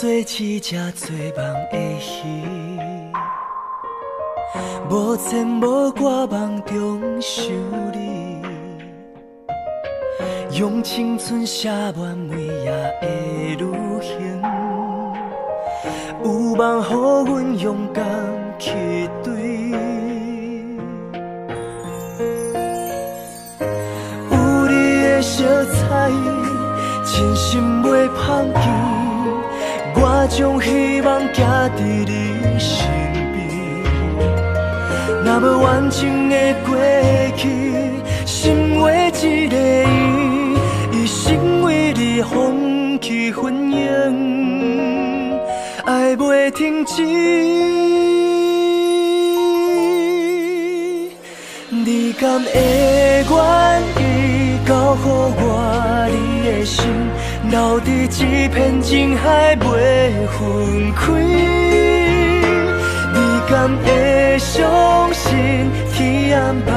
做一只做梦的鱼，无牵无挂梦中想你，用青春写满每夜的旅行，有梦予阮勇敢去追。 小菜，真心袂放弃，我将希望寄伫你身边。若无完整的过去，心话一个伊，一生为你放弃婚姻，爱袂停止。你敢会愿意？ 交予我你的心，留伫这片情海袂分开。你敢会相信天安排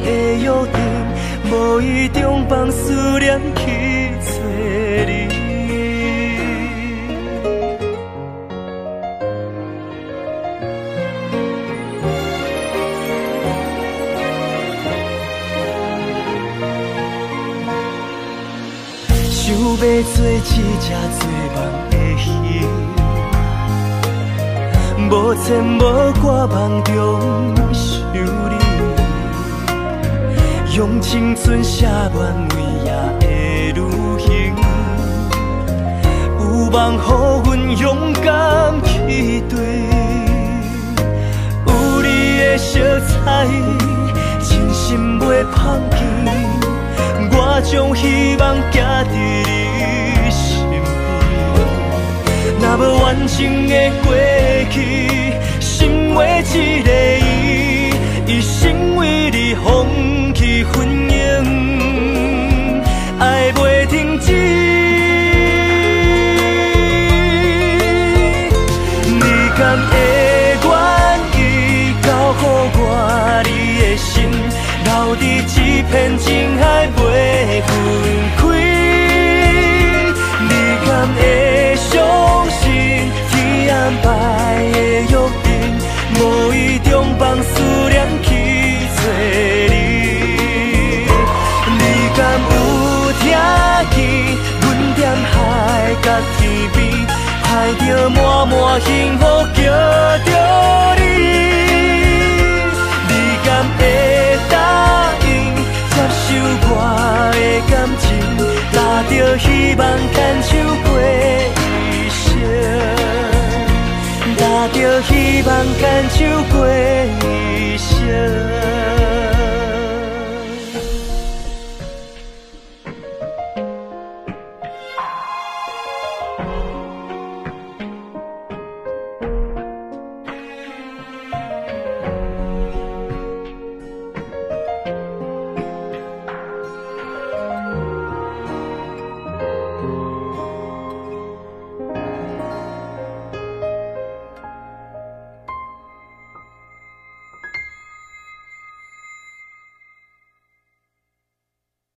的约定，无意中放思念去找你？ 想要做一只做梦的鱼，无牵无挂梦中想你，用青春写满每夜的旅行，有梦予阮勇敢去追，有你的色彩，真心袂放弃。 我将希望寄伫你身边，若无完整的过去，心话一个伊，一生为你放弃婚姻，爱袂停止。你敢会愿意交予我你的心，留伫这片情海？ 袂分开，你敢会相信天安排的约定？无意中放思念去找你。你敢有听见阮踮海角天边，盼着满满幸福叫着你？你敢会答应接受我的感情，拿着希望牵手过一生，拿着希望牵手过一生。